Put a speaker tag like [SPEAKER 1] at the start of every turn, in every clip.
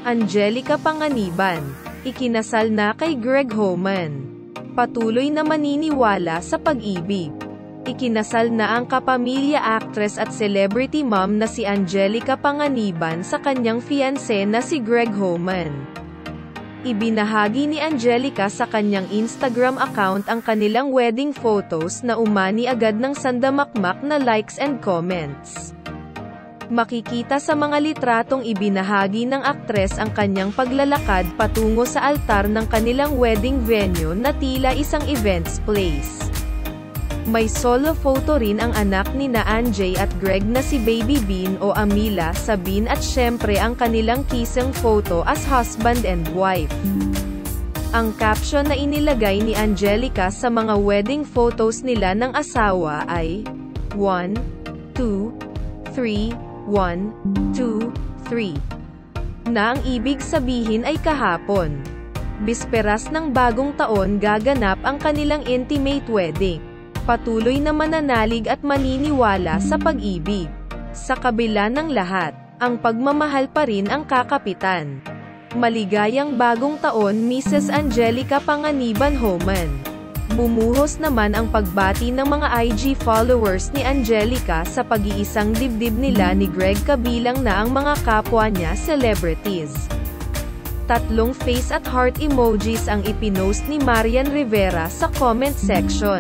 [SPEAKER 1] Angelica Panganiban, ikinasal na kay Greg Homan. Patuloy na maniniwala sa pag-ibig. Ikinasal na ang kapamilya actress at celebrity mom na si Angelica Panganiban sa kanyang fiancé na si Greg Homan. Ibinahagi ni Angelica sa kanyang Instagram account ang kanilang wedding photos na umani agad ng sandamakmak na likes and comments. Makikita sa mga litratong ibinahagi ng aktres ang kanyang paglalakad patungo sa altar ng kanilang wedding venue na tila isang events place. May solo photo rin ang anak ni na Anjay at Greg na si Baby Bean o Amila Sabin at syempre ang kanilang kissing photo as husband and wife. Ang caption na inilagay ni Angelica sa mga wedding photos nila ng asawa ay 1, 2, 3, 1, 2, 3. Na ang ibig sabihin ay kahapon. Bisperas ng bagong taon gaganap ang kanilang intimate wedding. Patuloy na mananalig at maniniwala sa pag-ibig. Sa kabila ng lahat, ang pagmamahal pa rin ang kakapitan. Maligayang bagong taon Mrs. Angelica Panganiban Homan. Bumuhos naman ang pagbati ng mga IG followers ni Angelica sa pag-iisang dibdib nila ni Greg kabilang na ang mga kapwa niya celebrities. 3 face at heart emojis ang ipinost ni Marian Rivera sa comment section.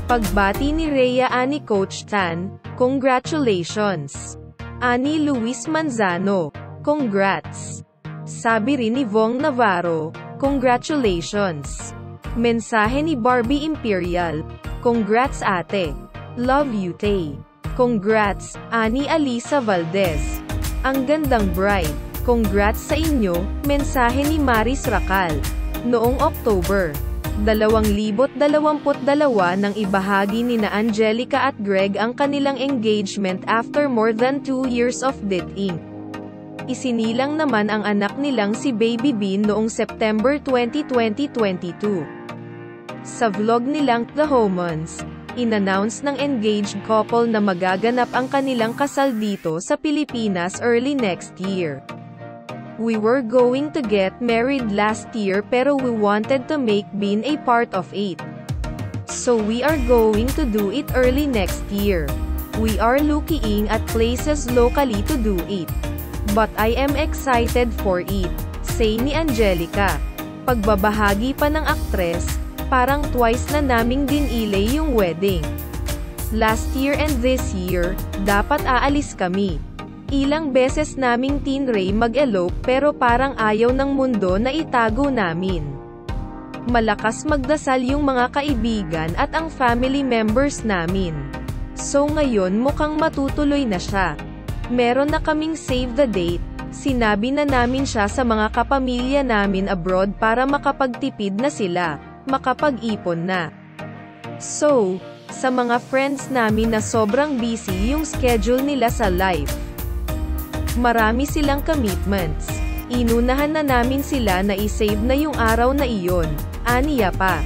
[SPEAKER 1] Pagbati ni Rhea ani Coach Tan, congratulations. Ani Luis Manzano, congrats. Sabi rin ni Vong Navarro, congratulations. Mensahe ni Barbie Imperial, congrats ate. Love you Tay. Congrats, Ani Alisa Valdez. Ang gandang bride. Congrats sa inyo, mensahe ni Maris Racal. Noong October 2022 nang ibahagi ni na Angelica at Greg ang kanilang engagement after more than 2 years of dating. Isinilang naman ang anak nilang si Baby Bean noong September 2022. Sa vlog nilang The Homans, in-announce ng engaged couple na magaganap ang kanilang kasal dito sa Pilipinas early next year. We were going to get married last year pero we wanted to make Bean a part of it. So we are going to do it early next year. We are looking at places locally to do it. But I am excited for it, say ni Angelica. Pagbabahagi pa ng aktres, parang twice na naming dinilay yung wedding. Last year and this year, dapat aalis kami. Ilang beses naming tinray mag-elope pero parang ayaw ng mundo na itago namin. Malakas magdasal yung mga kaibigan at ang family members namin. So ngayon mukhang matutuloy na siya. Meron na kaming save the date, sinabi na namin siya sa mga kapamilya namin abroad para makapagtipid na sila, makapag-ipon na. So, sa mga friends namin na sobrang busy yung schedule nila sa life. Marami silang commitments. Inunahan na namin sila na i-save na yung araw na iyon, aniya pa.